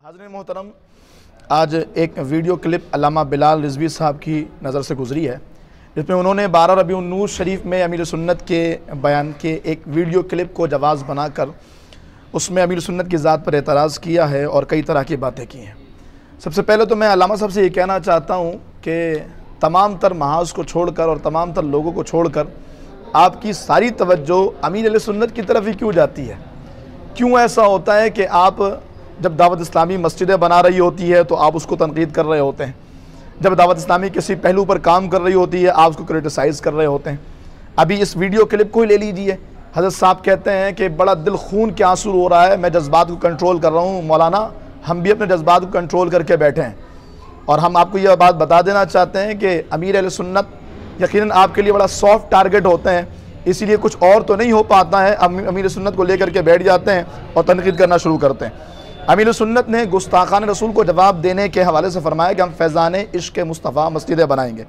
حاضرین محترم، آج ایک ویڈیو کلپ علامہ بلال رضوی صاحب کی نظر سے گزری ہے، جس میں انہوں نے 12 ربیع النور شریف میں امیر سنت کے بیان کے ایک ویڈیو کلپ کو جواز بنا کر اس میں امیر سنت کی ذات پر اعتراض کیا ہے اور کئی طرح کی باتیں کی ہیں۔ سب سے پہلے تو میں علامہ صاحب سے یہ کہنا چاہتا ہوں کہ تمام تر محاذ کو چھوڑ کر اور تمام تر لوگوں کو چھوڑ کر آپ کی ساری توجہ امیر علیہ سنت کی طرف ہی کیوں جاتی ہے؟ کیوں ایسا ہوتا ہے کہ آپ جب دعوت اسلامی مسجدیں بنا رہی ہوتی ہے تو آپ اس کو تنقید کر رہے ہوتے ہیں، جب دعوت اسلامی کسی پہلو پر کام کر رہی ہوتی ہے آپ اس کو کرٹیسائز کر رہے ہوتے ہیں؟ ابھی اس ویڈیو کلپ کو ہی لے لیجئے، حضرت صاحب کہتے ہیں کہ بڑا دل خون کے آنسو رو رہا ہے، میں جذبات کو کنٹرول کر رہا ہوں۔ مولانا، ہم بھی اپنے جذبات کو کنٹرول کر کے بیٹھے ہیں، اور ہم آپ کو یہ بات بتا دینا چاہتے ہیں کہ امیر اہل سنت یقیناً آپ کے لیے بڑا سافٹ ٹارگٹ ہوتے ہیں، اسی لیے کچھ اور تو نہیں ہو پاتا ہے، امیر سنت کو لے کر کے بیٹھ جاتے ہیں اور تنقید کرنا شروع کرتے ہیں۔ امیر سنت نے گستاخان رسول کو جواب دینے کے حوالے سے فرمایا کہ ہم فیضان عشق مصطفیٰ مسجدیں بنائیں گے۔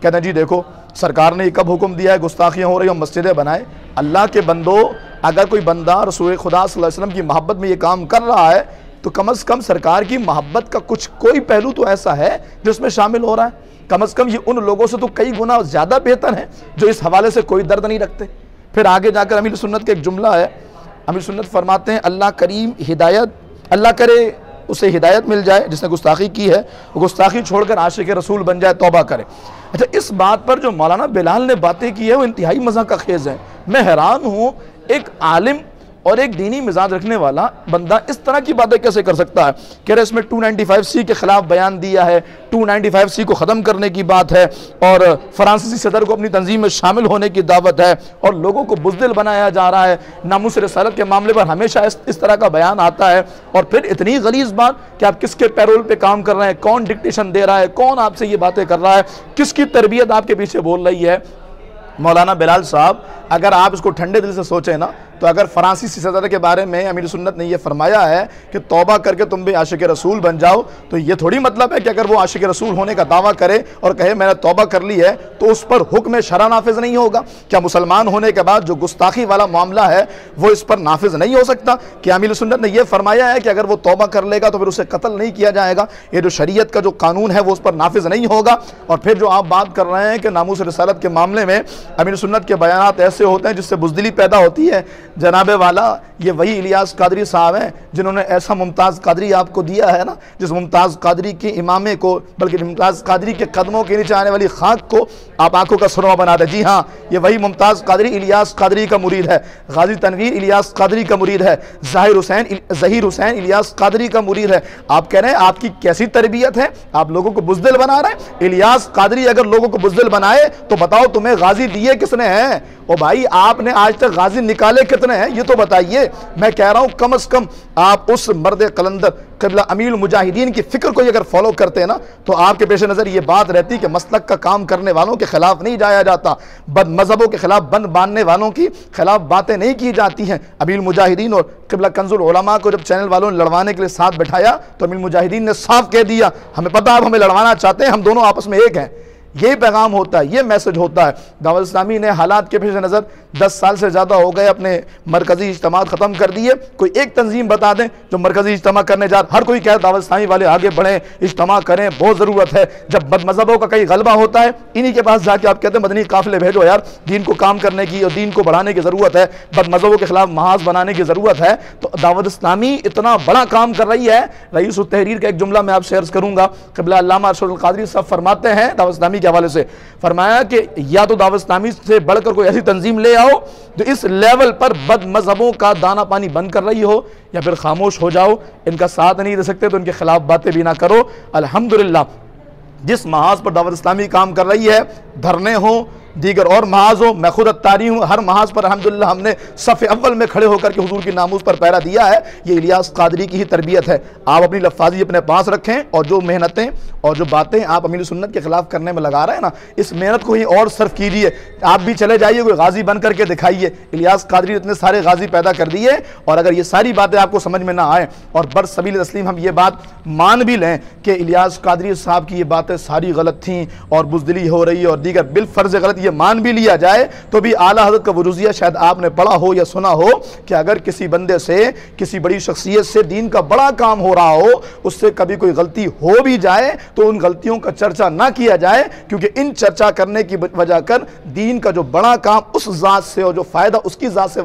کہتے ہیں جی دیکھو، سرکار نے یہ کب حکم دیا ہے گستاخیاں ہو رہی ہیں مسجدیں بنائیں؟ اللہ کے بندو، اگر کوئی بندہ رسول خدا صلی اللہ علیہ وسلم کی محبت میں یہ کام کر رہا ہے تو کم از کم سرکار کی محبت کا کوئی پہلو تو ایسا ہے جو اس میں شامل ہو رہا ہے۔ کم از کم یہ ان لوگوں سے تو کئی گنا زیادہ بہتر ہے جو اس حوالے سے کوئی درد نہیں رکھتے۔ پھر آگے جا کر امیر سنت کا ایک جملہ ہے، امیر سنت فرماتے ہیں اللہ کریم اللہ کرے اسے ہدایت مل جائے جس نے گستاخی کی ہے، وہ گستاخی چھوڑ کر عاشق رسول بن جائے، توبہ کرے۔ اچھا، اس بات پر جو مولانا بلال نے باتیں کی ہے وہ انتہائی مذاق خیز ہے۔ میں حیران ہوں، ایک عالم اور ایک دینی مزاج رکھنے والا بندہ اس طرح کی باتیں کیسے کر سکتا ہے؟ کہہ رہے اس میں 295C کے خلاف بیان دیا ہے، 295C کو ختم کرنے کی بات ہے، اور فرانسیسی صدر کو اپنی تنظیم میں شامل ہونے کی دعوت ہے، اور لوگوں کو بزدل بنایا جا رہا ہے۔ ناموس رسالت کے معاملے پر ہمیشہ اس طرح کا بیان آتا ہے، اور پھر اتنی غلیظ بات کہ آپ کس کے پیرول پہ کام کر رہے ہیں، کون ڈکٹیشن دے رہا ہے، کون آپ سے یہ باتیں کر رہا ہے، کس کی تربیت آپ کے پیچھے بول رہی ہے۔ مولانا بلال صاحب، اگر آپ اس کو ٹھنڈے دل سے سوچیں نا، تو اگر فرانسیسی صدر کے بارے میں امیر سنت نے یہ فرمایا ہے کہ توبہ کر کے تم بھی عاشق رسول بن جاؤ، تو یہ تھوڑی مطلب ہے کہ اگر وہ عاشق رسول ہونے کا دعویٰ کرے اور کہے میں نے توبہ کر لی ہے تو اس پر حکم شرع نافذ نہیں ہوگا؟ کیا مسلمان ہونے کے بعد جو گستاخی والا معاملہ ہے وہ اس پر نافذ نہیں ہو سکتا؟ کہ امیر سنت نے یہ فرمایا ہے کہ اگر وہ توبہ کر لے گا تو پھر اسے قتل نہیں کیا جائے گا، یہ جو شریعت کا جو قانون ہے وہ اس پر نافذ نہیں ہوگا؟ اور پھر جو آپ بات کر رہے ہیں کہ ناموس رسالت کے معاملے میں امیر سنت کے بیانات ایسے ہوتے ہیں جس سے بزدلی پیدا ہوتی ہے، جناب والا یہ وہی الیاس قادری صاحب ہیں جنہوں نے ایسا ممتاز قادری آپ کو دیا ہے نا، جس ممتاز قادری کے امامے کو، بلکہ ممتاز قادری کے قدموں کے نیچے آنے والی خاک کو آپ آنکھوں کا سرما بنا دیں۔ جی ہاں، یہ وہی ممتاز قادری الیاس قادری کا مرید ہے، غازی تنویر الیاس قادری کا مرید ہے، ظہیر حسین الیاس قادری کا مرید ہے۔ آپ کہہ رہے ہیں آپ کی کیسی تربیت ہے، آپ لوگوں کو بزدل بنا رہے ہیں؟ الیاس قادری اگر لوگوں کو بزدل بنائے تو بتاؤ تمہیں غازی دیے کس نے ہیں؟ او بھائی، آپ نے آج تک غازی نکالے کتنے ہیں یہ تو بتائیے۔ میں کہہ رہا ہوں کم از کم آپ اس مرد قلندر قبلہ امیر المجاہدین کی فکر کو اگر فالو کرتے ہیں نا تو آپ کے پیش نظر یہ بات رہتی کہ مسلک کا کام کرنے والوں کے خلاف نہیں جایا جاتا، بد مذہبوں کے خلاف بند باندھنے والوں کی خلاف باتیں نہیں کی جاتی ہیں۔ امیر المجاہدین اور قبلہ کنز العلماء کو جب چینل والوں نے لڑوانے کے لیے ساتھ بٹھایا تو امیر المجاہدین نے صاف کہہ دیا ہمیں پتہ آپ ہمیں لڑوانا چاہتے ہیں، ہم دونوں آپس میں ایک ہیں۔ یہ پیغام ہوتا ہے، یہ میسج ہوتا ہے۔ دعوت اسلامی نے حالات کے پیش نظر 10 سال سے زیادہ ہو گئے اپنے مرکزی اجتماعات ختم کر دیے۔ کوئی ایک تنظیم بتا دیں جو مرکزی اجتماع کرنے جا رہا، ہر کوئی کہہ دعوت اسلامی والے آگے بڑھیں، اجتماع کریں، بہت ضرورت ہے۔ جب بد مذہبوں کا کئی غلبہ ہوتا ہے انہی کے پاس جا کے آپ کہتے ہیں مدنی قافلے بھیجو یار، دین کو کام کرنے کی اور دین کو بڑھانے کی ضرورت ہے، بد مذہبوں کے خلاف محاذ بنانے کی ضرورت ہے۔ تو دعوت اسلامی اتنا بڑا کام کر رہی ہے۔ رئیس التحریر کا ایک جملہ میں آپ سے عرض کروں گا، قبلہ علامہ ارشد القادری صاحب فرماتے ہیں دعوت اسلامی کے حوالے سے، فرمایا کہ یا تو دعوت اسلامی سے بڑھ کر کوئی ایسی تنظیم لے آؤ جو اس لیول پر بد مذہبوں کا دانہ پانی بند کر رہی ہو، یا پھر خاموش ہو جاؤ، ان کا ساتھ نہیں دے سکتے تو ان کے خلاف باتیں بھی نہ کرو۔ الحمدللہ جس محاذ پر دعوت اسلامی کام کر رہی ہے، دھرنے ہوں، دیگر اور محاذ ہوں، میں خود اتاری ہوں، ہر محاذ پر الحمدللہ ہم نے صف اول میں کھڑے ہو کر کے حضور کی ناموس پر پہرا دیا ہے۔ یہ الیاس قادری کی ہی تربیت ہے۔ آپ اپنی لفاظی اپنے پاس رکھیں، اور جو محنتیں اور جو باتیں آپ امیر سنت کے خلاف کرنے میں لگا رہے ہیں نا، اس محنت کو ہی اور صرف کیجیے۔ آپ بھی چلے جائیے، کوئی غازی بن کر کے دکھائیے۔ الیاس قادری نے اتنے سارے غازی پیدا کر دیے، اور اگر یہ ساری باتیں آپ کو سمجھ میں نہ آئیں اور برسبیل تسلیم ہم یہ بات مان بھی لیں کہ الیاس قادری صاحب کی یہ باتیں ساری غلط تھیں اور بزدلی ہو رہی ہے اور دیگر بالفرض غلط یہ مان بھی لیا جائے تو بھی اعلیٰ حضرت کا وجوزیہ شاید آپ نے پڑھا ہو یا سنا ہو کہ اگر کسی بندے سے, کسی بڑی شخصیت سے دین کا بڑا کام ہو رہا ہو, اس سے کبھی کوئی غلطی ہو بھی جائے تو ان غلطیوں کا چرچا نہ کیا جائے, کیونکہ ان چرچا کرنے کی وجہ کر دین کا جو بڑا کام اس ذات سے اور جو فائدہ اس کی ذات سے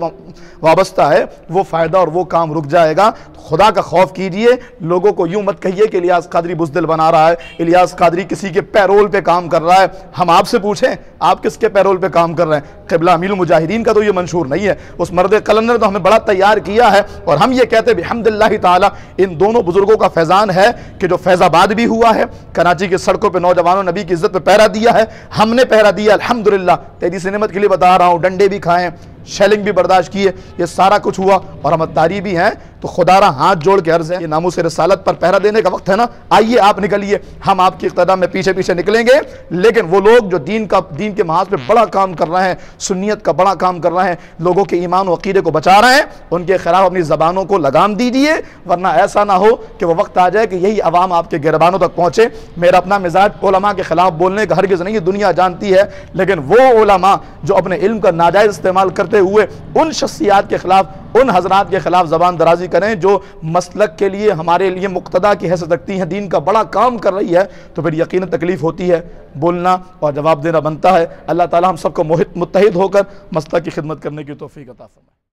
وابستہ ہے وہ فائدہ اور وہ کام رک جائے گا. خدا کا خوف کیجئے, لوگوں کو یوں مت کہیے کہ الیاس قادری بزدل بنا رہا ہے, الیاس قادری کسی کے پیرول پہ کام کر رہا ہے. ہم آپ سے پوچھیں آپ کس کے پیرول پہ کام کر رہے ہیں؟ قبلہ امیر المجاہدین کا تو یہ منشور نہیں ہے, اس مرد قلندر تو ہمیں بڑا تیار کیا ہے. اور ہم یہ کہتے ہیں بحمداللہ تعالی ان دونوں بزرگوں کا فیضان ہے کہ جو فیض آباد بھی ہوا ہے, کراچی کے سڑکوں پہ نوجوانوں نبی کی عزت پہ پہرا دیا ہے, ہم نے پہرا دیا الحمدللہ. تیری سی نعمت کے لیے بتا رہا ہوں, ڈنڈے بھی کھائے, شیلنگ بھی برداشت کیے, یہ سارا کچھ ہوا اور ہم اتاری بھی ہیں. تو خدا را ہاتھ جوڑ کے عرض ہے, یہ ناموس رسالت پر پہرا دینے کا وقت ہے نا, آئیے آپ نکلیے, ہم آپ کی اقتداء میں پیچھے پیچھے نکلیں گے. لیکن وہ لوگ جو دین کے محاذ پہ بڑا کام کر رہے ہیں, سنیت کا بڑا کام کر رہے ہیں, لوگوں کے ایمان و عقیدے کو بچا رہے ہیں, ان کے خلاف اپنی زبانوں کو لگام دیجیے, ورنہ ایسا نہ ہو کہ وہ وقت آ جائے کہ یہی عوام آپ کے گربانوں تک پہنچے. میرا اپنا مزاج علماء کے خلاف بولنے کا ہرگز نہیں, دنیا جانتی ہے, لیکن وہ علماء جو اپنے علم کا ناجائز استعمال کرتے ہوئے ان شخصیات کے خلاف, ان حضرات کے خلاف زبان درازی کریں جو مسلک کے لیے ہمارے لیے مقتدا کی حیثیت رکھتی ہیں, دین کا بڑا کام کر رہی ہے, تو پھر یقیناً تکلیف ہوتی ہے, بولنا اور جواب دینا بنتا ہے. اللہ تعالی ہم سب کو متحد ہو کر مسلک کی خدمت کرنے کی توفیق عطا فرمائے.